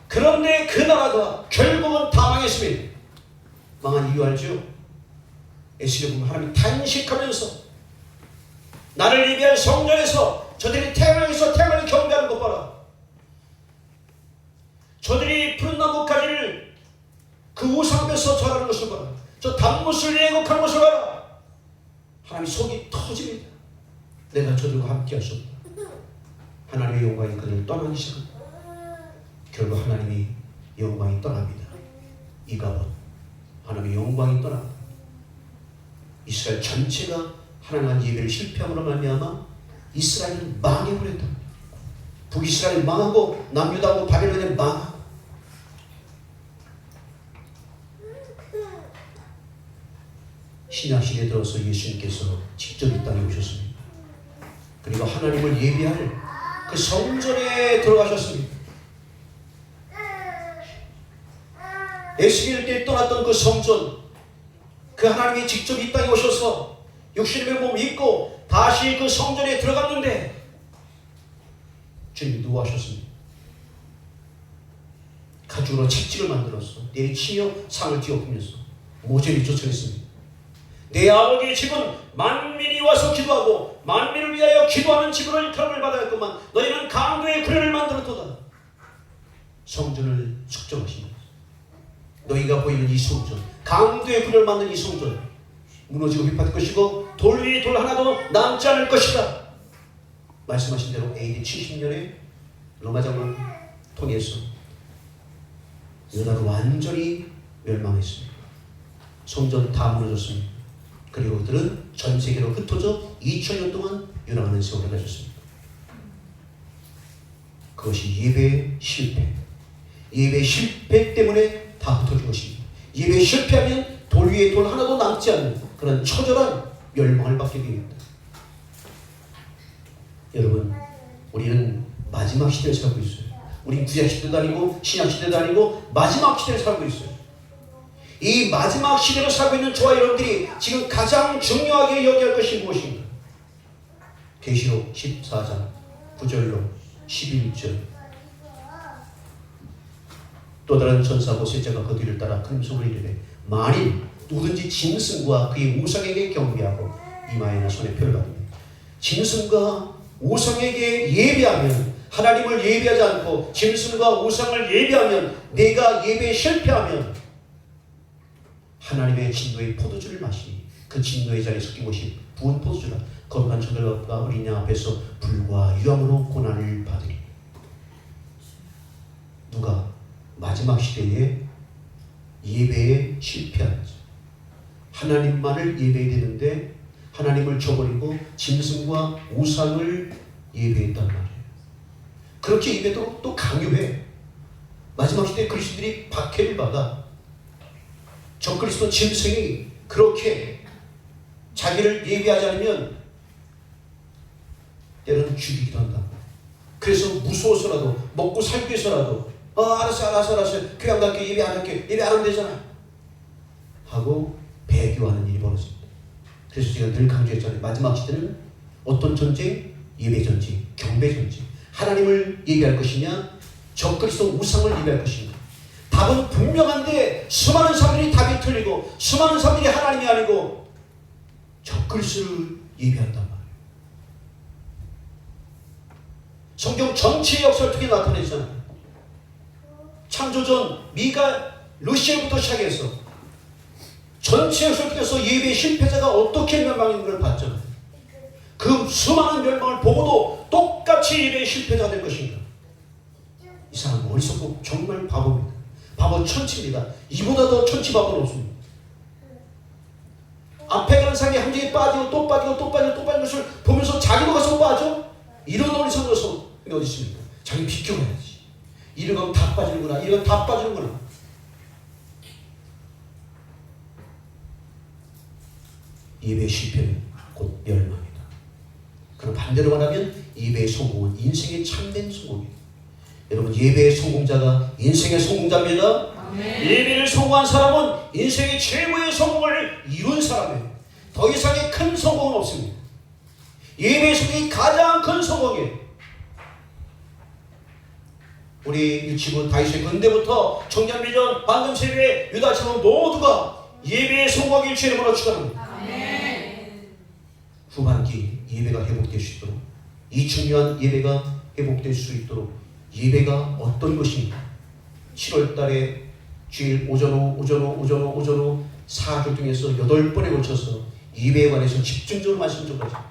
그런데 그 나라가 결국은 다 망했습니다. 망한 이유 알죠? 에스겔 보면 하나님이 탄식하면서 나를 예배할 성전에서 저들이 태양에서 태양을 경배하는 것 봐라. 저들이 푸른 나무 가지를 그 우상 앞에서 절하는 것을 봐라. 저 단무술 예곡하는 것을 봐라. 하나님 속이 터집니다. 내가 저들과 함께 할 수 없다. 하나님의 영광이 그들을 떠나기 시작합니다. 결국 하나님이 영광이 떠납니다. 이가봇 하나님의 영광이 떠납니다. 이스라엘 전체가 하나님의 예배를 실패함으로 말미암아 이스라엘은 망해버렸다. 북이스라엘 망하고 남유다하고 바벨론에 망하고. 신약시대에 들어서 예수님께서 직접 이 땅에 오셨습니다. 그리고 하나님을 예배할 그 성전에 들어가셨습니다. 에스겔 때 떠났던 그 성전, 그 하나님이 직접 이 땅에 오셔서 육신의 몸을 입고 다시 그 성전에 들어갔는데 주님이 누워하셨습니다. 가죽으로 채찍을 만들어서 내리치며 상을 뒤엎으면서 모세를 쫓아냈습니다. 내 아버지의 집은 만민이 와서 기도하고 만민을 위하여 기도하는 집으로 일컬음을 받아야 했구만. 너희는 강도의 구례를 만들었도다. 성전을 측정하십니다. 너희가 보이는 이 성전, 강도의 구례를 만든 이 성전 무너지고 휘파될 것이고 돌 위에 돌 하나도 남지 않을 것이다. 말씀하신 대로 AD 70년에 로마 장군 통해서 유다가 완전히 멸망했습니다. 성전 다 무너졌습니다. 그리고 그들은 전 세계로 흩어져 2000년 동안 유랑하는 세월을 가졌습니다. 그것이 예배의 실패. 예배의 실패 때문에 다 흩어진 것입니다. 예배에 실패하면 돌 위에 돌 하나도 남지 않는 그런 처절한 멸망을 받게 됩니다. 여러분, 우리는 마지막 시대를 살고 있어요. 우리는 구약 시대도 아니고 신약 시대도 아니고 마지막 시대를 살고 있어요. 이 마지막 시대를 살고 있는 저와 여러분들이 지금 가장 중요하게 여겨야 할 것이 무엇인가? 계시록 14장 9절로 11절. 또 다른 천사고 셋째가 그 뒤를 따라 큰 소리로 이르되 만일 누구든지 짐승과 그의 우상에게 경배하고 이마에나 손에 표를 받으면 짐승과 우상에게 예배하면 하나님을 예배하지 않고 짐승과 우상을 예배하면 내가 예배에 실패하면 하나님의 진노의 포도주를 마시니 그 진노의 자리에 섞인 것이 부은 포도주라. 거룩한 저들과 어린 양 앞에서 불과 유황으로 고난을 받으리. 누가 마지막 시대에 예배에 실패한 자, 하나님만을 예배해야 되는데 하나님을 저버리고 짐승과 우상을 예배했단 말이에요. 그렇게 예배도 또 강요해. 마지막 시대에 그리스도들이 박해를 받아. 적그리스도 짐승이 그렇게 자기를 예배하지 않으면 때로는 죽이기도 한다. 그래서 무서워서라도 먹고 살기 위해서라도 알았어 교회 안 갈게, 예배 안 할게, 예배 안 하면 되잖아 하고 배교하는 일이 벌어집니다. 그래서 제가 늘 강조했잖아요. 마지막 시대는 어떤 전쟁? 예배 전쟁, 경배 전쟁. 하나님을 예배할 것이냐, 적그리스도 우상을 예배할 것이냐. 답은 분명한데 수많은 사람들이 답이 틀리고 수많은 사람들이 하나님이 아니고 적그리스도를 예배한단 말이에요. 성경 전체의 역사를 통해 나타내잖아요. 창조전 미가 루시엘부터 시작해서 전체 역사를 통해서 예배의 실패자가 어떻게 멸망했는 걸 봤잖아요. 그 수많은 멸망을 보고도 똑같이 예배의 실패자가 될 것인가. 이 사람 어리석고 정말 바보입니다. 바보 천치입니다. 이보다 더 천치 바보는 없습니다. 앞에 가는 사람이 함정에 빠지고 또 빠지고 또 빠지고 또 빠지는 것을 보면서 자기도 가서 빠져? 이런 어리석은 녀석 어디 있습니까? 자기 비켜가야지. 이런 건 다 빠지는구나. 이런 건 다 빠지는구나. 예배의 실패는 곧 멸망이다. 그럼 반대로 말하면 예배의 성공은 인생의 참된 성공이에요. 여러분, 예배의 성공자가 인생의 성공자입니다. 예배를 성공한 사람은 인생의 최고의 성공을 이룬 사람이에요. 더 이상의 큰 성공은 없습니다. 예배의 성공이 가장 큰 성공이에요. 우리 유치부 다윗의 근대부터 청년비전 방금세배 유다처럼 모두가 예배의 성공하기를 주의 이름으로 축원합니다. 후반기 예배가 회복될 수 있도록, 이 중요한 예배가 회복될 수 있도록 예배가 어떤 것인가. 7월 달에 주일 오전 후 4주 중에서 8번에 걸쳐서 예배에 관해서 집중적으로 말씀 좀 하죠.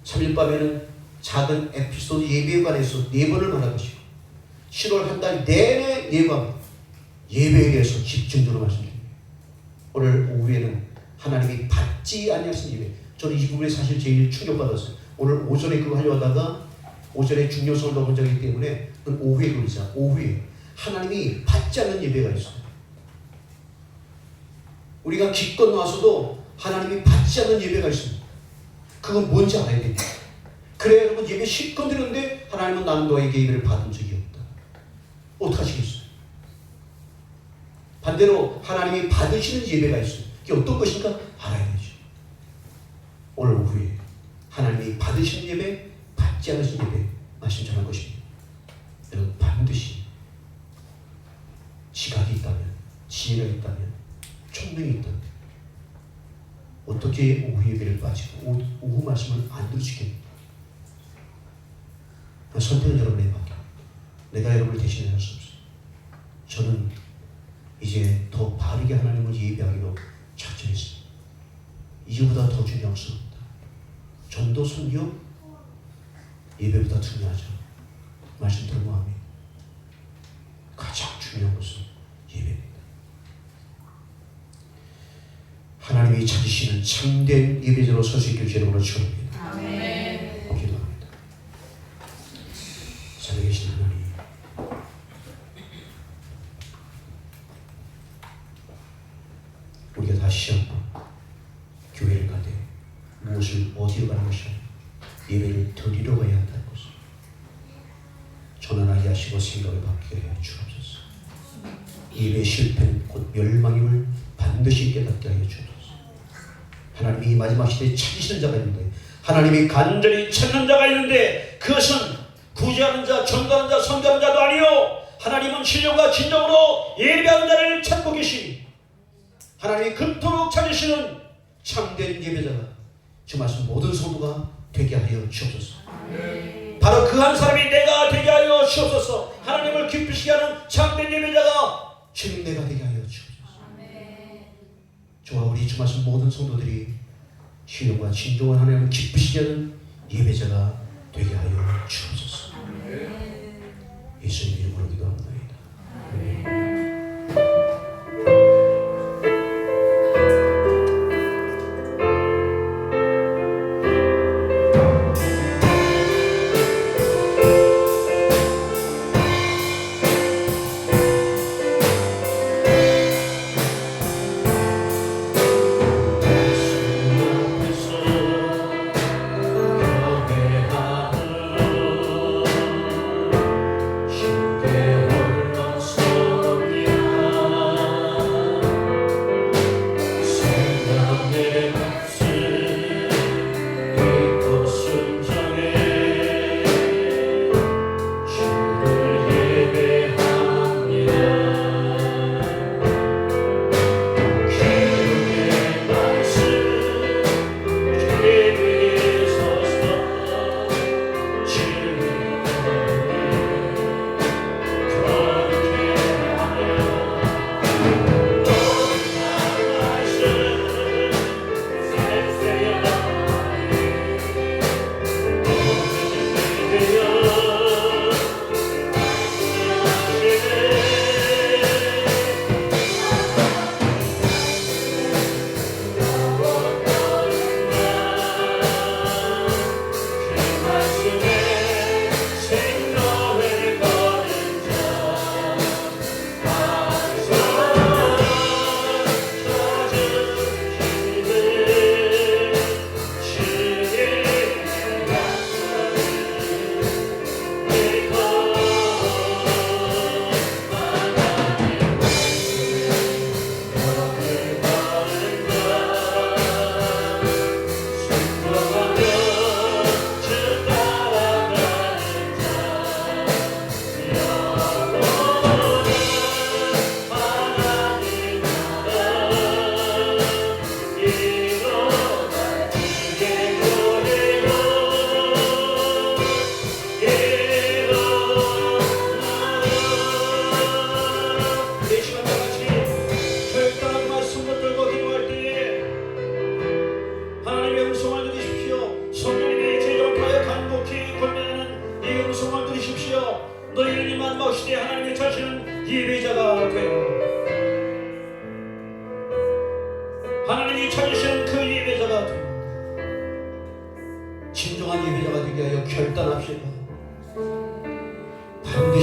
3일 밤에는 작은 에피소드 예배에 관해서 4번을 말할 것이고 7월 한 달 내내 예배에 대해서 집중적으로 말씀드립니다. 오늘 오후에는 하나님이 받지 아니하신 예배. 저는 이 부분에 사실 제일 충격받았어요. 오늘 오전에 그거 하려고 하다가 오전에 중요성을 넣은 적이기 때문에 오후에 돌리자. 오후에 하나님이 받지 않는 예배가 있어요. 우리가 기껏 나와서도 하나님이 받지 않는 예배가 있습니다. 그건 뭔지 알아야 됩니다. 그래 여러분, 예배 실컷 드렸는데 하나님은 나는 너에게 예배를 받은 적이 없다. 어떡하시겠어요? 반대로 하나님이 받으시는 예배가 있어요. 그게 어떤 것인가 알아야 되죠. 오늘 오후에 하나님이 받으시는 예배, 받지 않으신 예배 말씀 전할 것입니다. 여러분, 반드시 지각이 있다면, 지혜가 있다면, 총명이 있다면 어떻게 오후 예배를 빠지고 오후 말씀을 안 들으시겠습니까? 선택은 여러분에게 맡깁니다. 내가 여러분을 대신할 수 없어요. 저는 이제 더 바르게 하나님을 예배하기로 작정했습니다. 이거보다 더 중요한 것은 없다. 전도 선교 예배보다 중요하죠. 말씀 들은 마음이 가장 중요한 것은 예배입니다. 하나님이 찾으시는 참된 예배자로 설 수 있기를 주님으로 축원합니다. 기도합니다. 살아계신 하나님, 우리가 다시 한번 교회를 가되 무엇을 어디로 가는 것이 아니라 예배를 드리러 가야 한다는 것을 전환하게 하시고 생각을 바뀌게 하여 주옵소서. 예배 실패는 곧 멸망임을 반드시 깨닫게 하여 주옵소서. 하나님이 마지막 시대에 찾으시는 자가 있는데, 하나님이 간절히 찾는 자가 있는데, 그것은 구제하는 자, 전도하는 자, 선교하는 자도 아니요, 하나님은 신령과 진정으로 예배하는 자를 찾고 계시니 하나님이 그토록 찾으시는 참된 예배자가 주 말씀 모든 성도가 되게 하여 주옵소서. 바로 그 한 사람이 내가 되게 하여 주옵소서. 하나님을 기쁘시게 하는 참된 예배자가 주님 내가 되게 하여 주옵소서. 저와 우리 주 말씀 모든 성도들이 신령과 진정한 하나님을 기쁘시게 하는 예배자가 되게 하여 주옵소서. 예수님 이름으로 기도합니다. 아멘.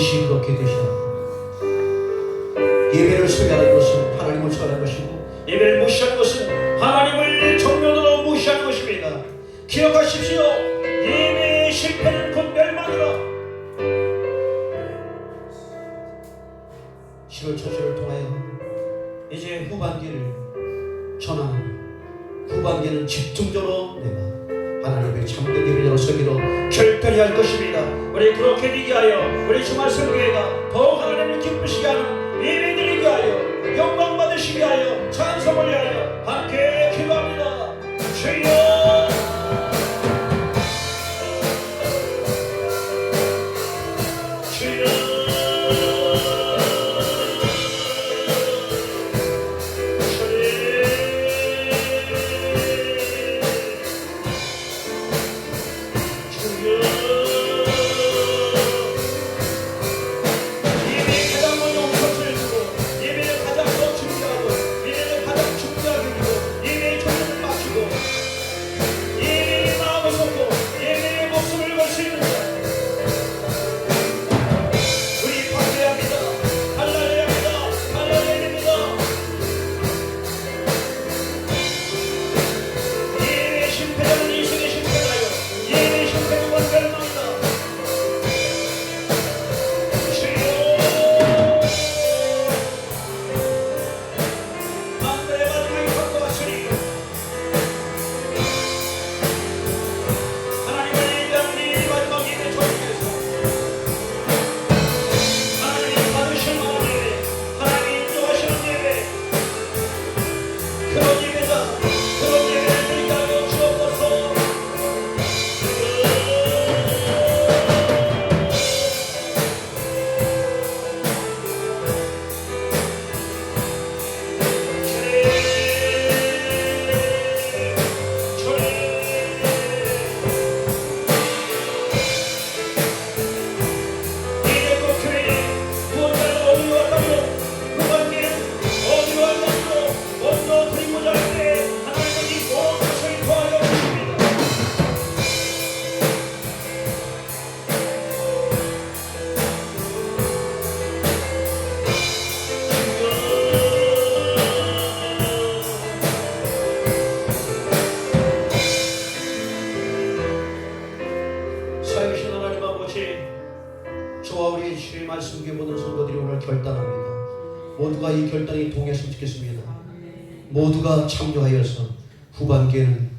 반드시 그렇게 되시라. 예배를 소개하는 것은 하나님을 소개하는 것이고, 예배를 무시하는 것은 하나님을 정면으로 무시하는 것입니다. 기억하십시오. 예배의 실패는 곧 멸망이라. 10월 초시를 통하여 이제 후반기를 전하는, 후반기는 집중적으로 내가 하나님의 참된 예배자로 서기로 결단해야 할 것입니다. 우리 그렇게 되게 하여 우리 주말 성교회가 더욱 하나님을 기쁘시게 하는 예배드리게 하여 영광 받으시게 하여 찬송을 위하여 함께 기도합니다. 주여, 주여, 결단합니다. 모두가 이 결단이 동의했으면 좋겠습니다. 모두가 참여하여서 후반기에는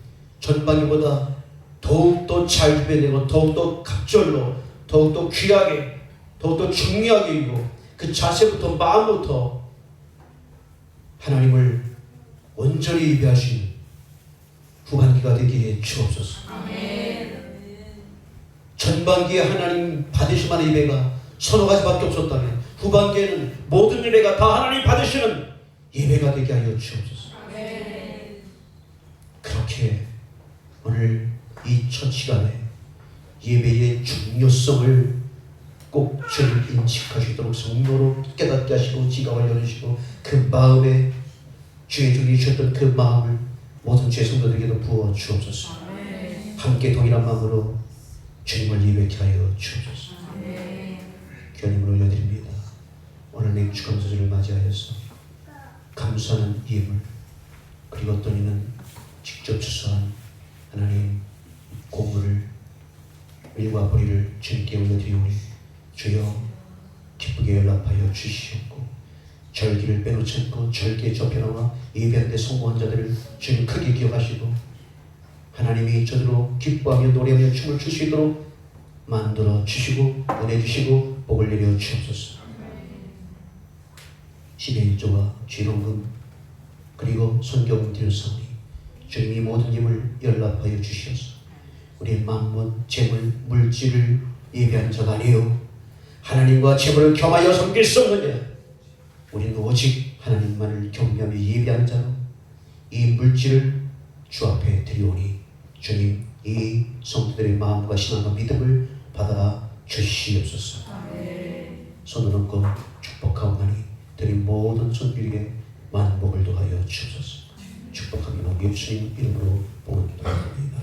전반기보다 더욱더 잘 준비되고 더욱더 갑절로 더욱더 귀하게 더욱더 중요하게 이고 그 자세부터 마음부터 하나님을 온전히 예배하시는 후반기가 되게 주옵소서. 전반기에 하나님 받으실 만한 예배가 서너 가지밖에 없었다면 후반기에는 모든 예배가 다 하나님 받으시는 예배가 되게 하여 주옵소서. 그렇게 오늘 이 첫 시간에 예배의 중요성을 꼭 주님 인식하시도록 성도로 깨닫게 하시고 지각을 열으시고 그 마음에 주의 종이 주셨던 그 마음을 모든 죄 성도들에게도 부어 주옵소서. 함께 동일한 마음으로 주님을 예배케 하여 주옵소서. 교님을 올려드립니다. 오늘 냉축감사절을 맞이하여서 감사하는 예물 그리고 어떤 이는 직접 추수한 하나님 공물을 일과 보리를 주님께 올려드리오니 주여 기쁘게 연락하여 주시옵고 절기를 빼놓지 않고 절기에 접혀나와 예배하는 데 성공한 자들을 주님 크게 기억하시고 하나님이 저들로 기뻐하며 노래하며 춤을 출 수 있도록 만들어 주시고 은혜 주시고 복을 내려 주옵소서. 11조와 주일원금 그리고 선경 드렸사오니 주님이 모든 힘을 연락하여 주시옵소서. 우리 만문, 재물, 물질을 예배하는 자가 아니요 하나님과 재물을 겸하여 섬길 수 없는 자 우리는 오직 하나님만을 경배하며 예배하는 자로 이 물질을 주 앞에 드리오니 주님 이 성도들의 마음과 신앙과 믿음을 받아 주시옵소서. 손을 얹고 축복하오나니 드린 모든 손길에게 많은 복을 더하여 주옵소서. 축복하며 예수님 이름으로 복을 기도합니다.